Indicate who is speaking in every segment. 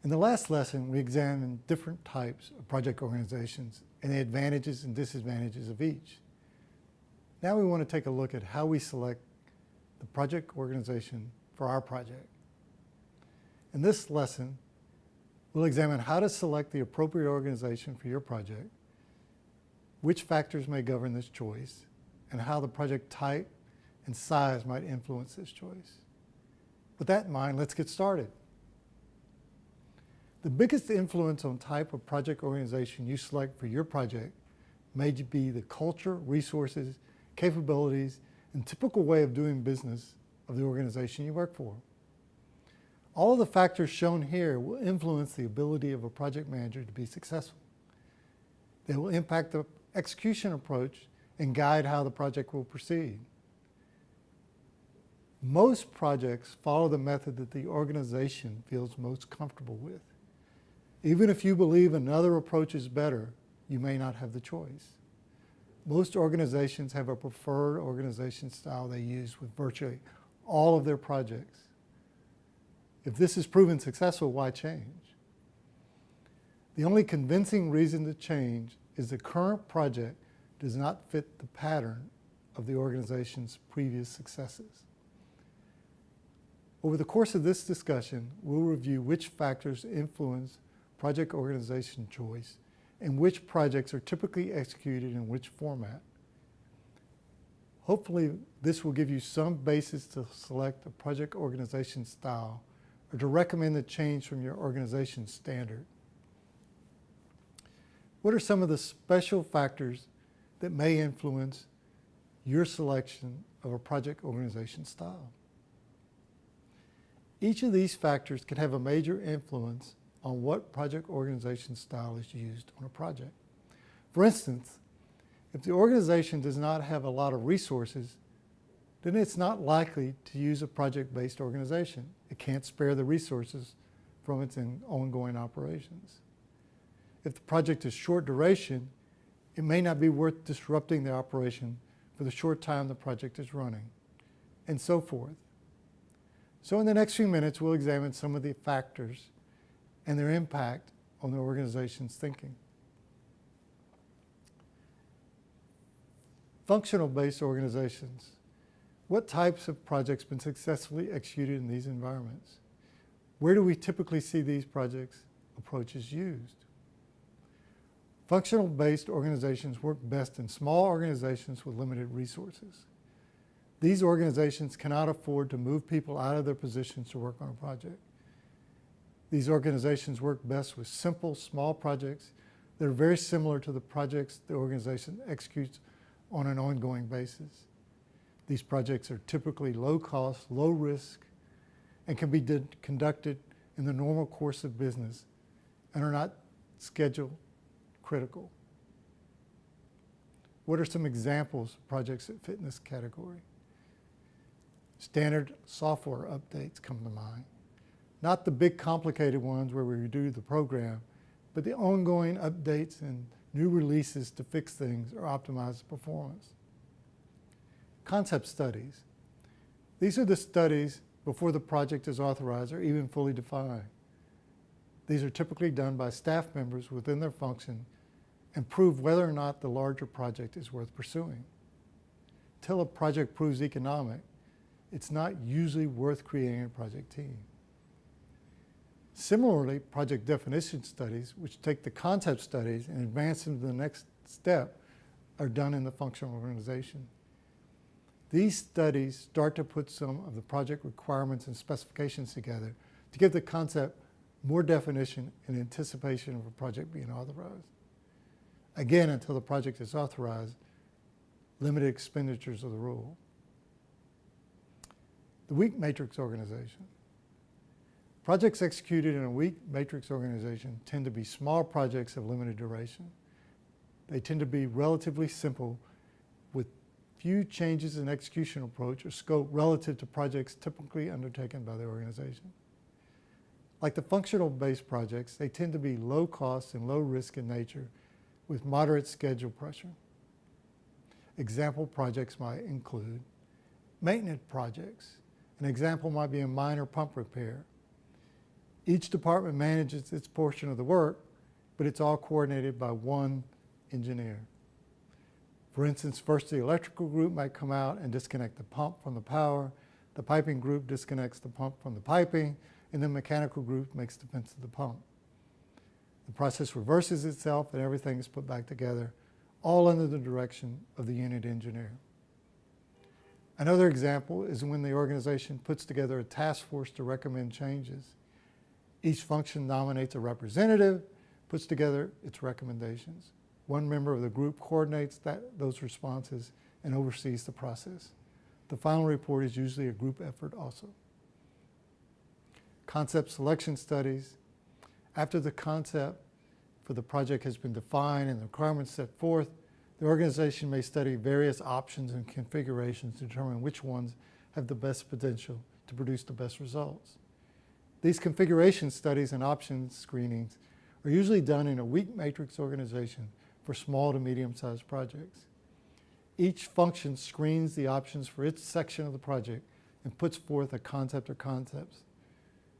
Speaker 1: In the last lesson, we examined different types of project organizations and the advantages and disadvantages of each. Now we want to take a look at how we select the project organization for our project. In this lesson, we'll examine how to select the appropriate organization for your project, which factors may govern this choice, and how the project type and size might influence this choice. With that in mind, let's get started. The biggest influence on type of project organization you select for your project may be the culture, resources, capabilities, and typical way of doing business of the organization you work for. All of the factors shown here will influence the ability of a project manager to be successful. They will impact the execution approach and guide how the project will proceed. Most projects follow the method that the organization feels most comfortable with. Even if you believe another approach is better, you may not have the choice. Most organizations have a preferred organization style they use with virtually all of their projects. If this is proven successful, why change? The only convincing reason to change is the current project does not fit the pattern of the organization's previous successes. Over the course of this discussion, we'll review which factors influence project organization choice and which projects are typically executed in which format. Hopefully, this will give you some basis to select a project organization style or to recommend a change from your organization standard. What are some of the special factors that may influence your selection of a project organization style? Each of these factors can have a major influence on what project organization style is used on a project. For instance, if the organization does not have a lot of resources, then it's not likely to use a project-based organization. It can't spare the resources from its ongoing operations. If the project is short duration, it may not be worth disrupting the operation for the short time the project is running, and so forth. So in the next few minutes, we'll examine some of the factors and their impact on the organization's thinking. Functional-based organizations. What types of projects have been successfully executed in these environments? Where do we typically see these projects approaches used? Functional-based organizations work best in small organizations with limited resources. These organizations cannot afford to move people out of their positions to work on a project. These organizations work best with simple, small projects that are very similar to the projects the organization executes on an ongoing basis. These projects are typically low cost, low risk, and can be conducted in the normal course of business and are not schedule critical. What are some examples of projects that fit in this category? Standard software updates come to mind. Not the big complicated ones where we redo the program, but the ongoing updates and new releases to fix things or optimize the performance. Concept studies. These are the studies before the project is authorized or even fully defined. These are typically done by staff members within their function and prove whether or not the larger project is worth pursuing. Until a project proves economic, it's not usually worth creating a project team. Similarly, project definition studies, which take the concept studies and advance them to the next step, are done in the functional organization. These studies start to put some of the project requirements and specifications together to give the concept more definition in anticipation of a project being authorized. Again, until the project is authorized, limited expenditures are the rule. The weak matrix organization. Projects executed in a weak matrix organization tend to be small projects of limited duration. They tend to be relatively simple with few changes in execution approach or scope relative to projects typically undertaken by the organization. Like the functional-based projects, they tend to be low cost and low risk in nature with moderate schedule pressure. Example projects might include maintenance projects. An example might be a minor pump repair. Each department manages its portion of the work, but it's all coordinated by one engineer. For instance, first the electrical group might come out and disconnect the pump from the power, the piping group disconnects the pump from the piping, and the mechanical group makes defense of the pump. The process reverses itself and everything is put back together, all under the direction of the unit engineer. Another example is when the organization puts together a task force to recommend changes. Each function nominates a representative, puts together its recommendations. One member of the group coordinates those responses and oversees the process. The final report is usually a group effort also. Concept selection studies. After the concept for the project has been defined and the requirements set forth, the organization may study various options and configurations to determine which ones have the best potential to produce the best results. These configuration studies and options screenings are usually done in a weak matrix organization for small to medium-sized projects. Each function screens the options for its section of the project and puts forth a concept or concepts.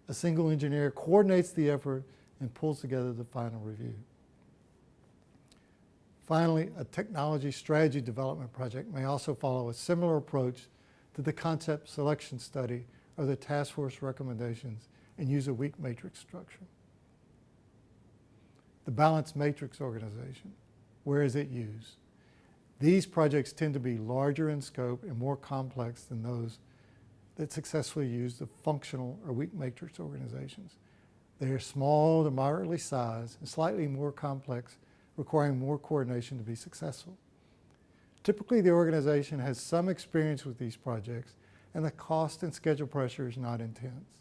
Speaker 1: A single engineer coordinates the effort and pulls together the final review. Finally, a technology strategy development project may also follow a similar approach to the concept selection study or the task force recommendations and use a weak matrix structure. The balanced matrix organization, where is it used? These projects tend to be larger in scope and more complex than those that successfully use the functional or weak matrix organizations. They are small to moderately sized and slightly more complex, requiring more coordination to be successful. Typically, the organization has some experience with these projects and the cost and schedule pressure is not intense.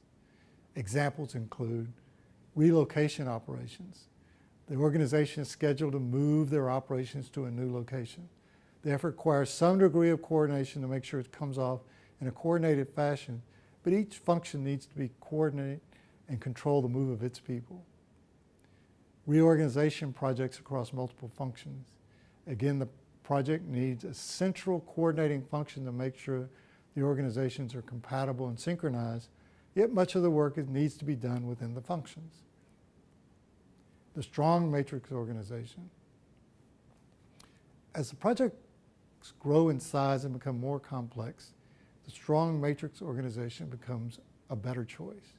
Speaker 1: Examples include relocation operations. The organization is scheduled to move their operations to a new location. The effort requires some degree of coordination to make sure it comes off in a coordinated fashion, but each function needs to be coordinated and control the move of its people. Reorganization projects across multiple functions. Again, the project needs a central coordinating function to make sure the organizations are compatible and synchronized, yet much of the work needs to be done within the functions. The strong matrix organization. As the projects grow in size and become more complex, the strong matrix organization becomes a better choice.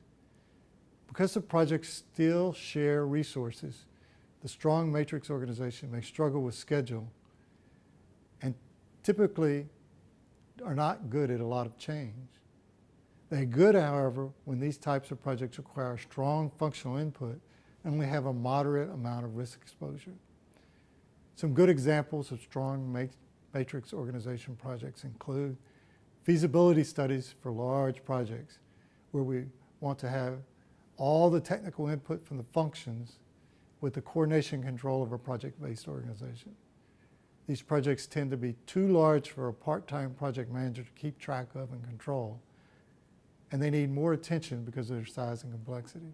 Speaker 1: Because the projects still share resources, the strong matrix organization may struggle with schedule and typically are not good at a lot of change. They're good, however, when these types of projects require strong functional input and only have a moderate amount of risk exposure. Some good examples of strong matrix organization projects include feasibility studies for large projects where we want to have all the technical input from the functions with the coordination control of a project-based organization. These projects tend to be too large for a part-time project manager to keep track of and control, and they need more attention because of their size and complexity.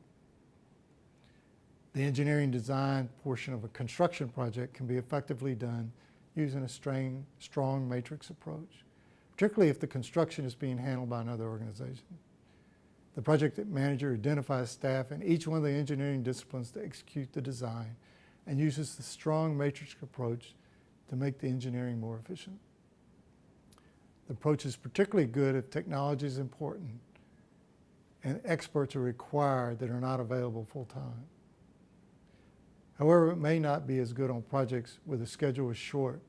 Speaker 1: The engineering design portion of a construction project can be effectively done using a strong matrix approach, particularly if the construction is being handled by another organization. The project manager identifies staff in each one of the engineering disciplines to execute the design and uses the strong matrix approach to make the engineering more efficient. The approach is particularly good if technology is important and experts are required that are not available full-time. However, it may not be as good on projects where the schedule is short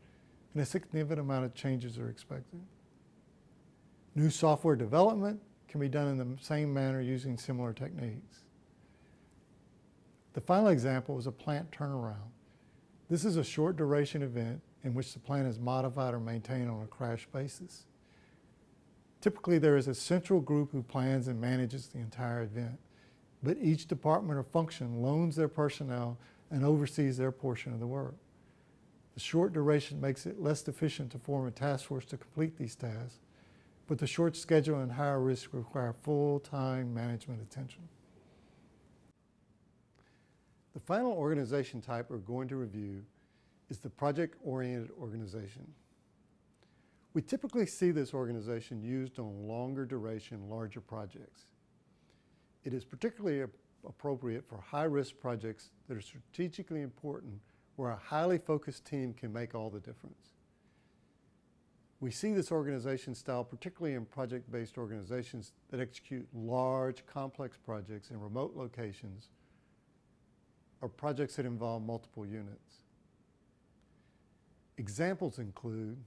Speaker 1: and a significant amount of changes are expected. New software development can be done in the same manner using similar techniques. The final example is a plant turnaround. This is a short duration event in which the plant is modified or maintained on a crash basis. Typically, there is a central group who plans and manages the entire event, but each department or function loans their personnel and oversees their portion of the work. The short duration makes it less efficient to form a task force to complete these tasks, but the short schedule and higher risk require full-time management attention. The final organization type we're going to review is the project-oriented organization. We typically see this organization used on longer duration, larger projects. It is particularly appropriate for high-risk projects that are strategically important, where a highly focused team can make all the difference. We see this organization style particularly in project-based organizations that execute large, complex projects in remote locations or projects that involve multiple units. Examples include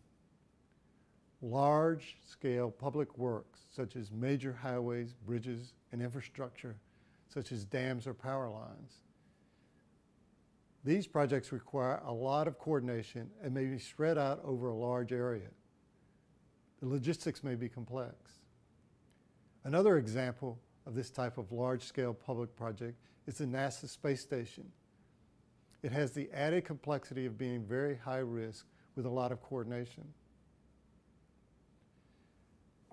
Speaker 1: large-scale public works, such as major highways, bridges, and infrastructure, such as dams or power lines. These projects require a lot of coordination and may be spread out over a large area. The logistics may be complex. Another example of this type of large-scale public project is the NASA Space Station. It has the added complexity of being very high risk with a lot of coordination.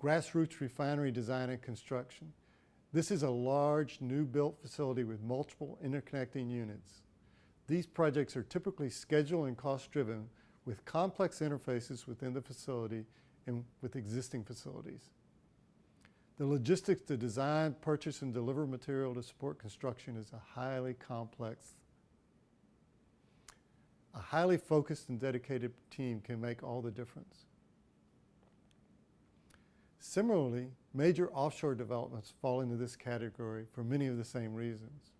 Speaker 1: Grassroots refinery design and construction. This is a large, new built facility with multiple interconnecting units. These projects are typically schedule and cost driven, with complex interfaces within the facility and with existing facilities. The logistics to design, purchase, and deliver material to support construction is a highly complex. A highly focused and dedicated team can make all the difference. Similarly, major offshore developments fall into this category for many of the same reasons.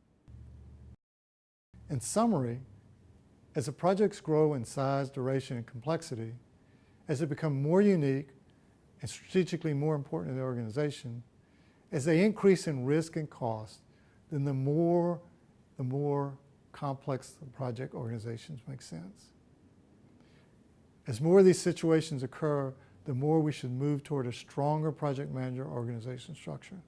Speaker 1: In summary, as the projects grow in size, duration, and complexity, as they become more unique and strategically more important to the organization, as they increase in risk and cost, then the more complex the project organizations make sense. As more of these situations occur, the more we should move toward a stronger project manager organization structure.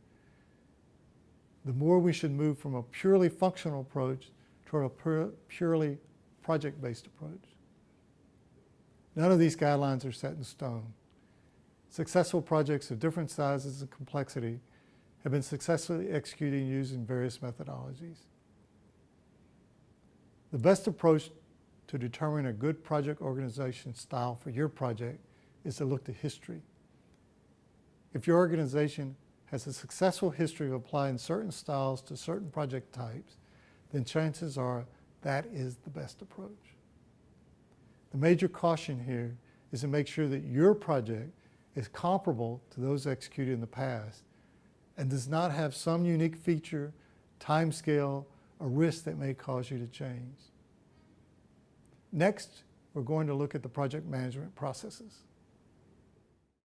Speaker 1: The more we should move from a purely functional approach toward a purely project-based approach. None of these guidelines are set in stone. Successful projects of different sizes and complexity have been successfully executed using various methodologies. The best approach to determining a good project organization style for your project is to look to history. If your organization has a successful history of applying certain styles to certain project types, then chances are that is the best approach. The major caution here is to make sure that your project is comparable to those executed in the past and does not have some unique feature, timescale, or risk that may cause you to change. Next, we're going to look at the project management processes.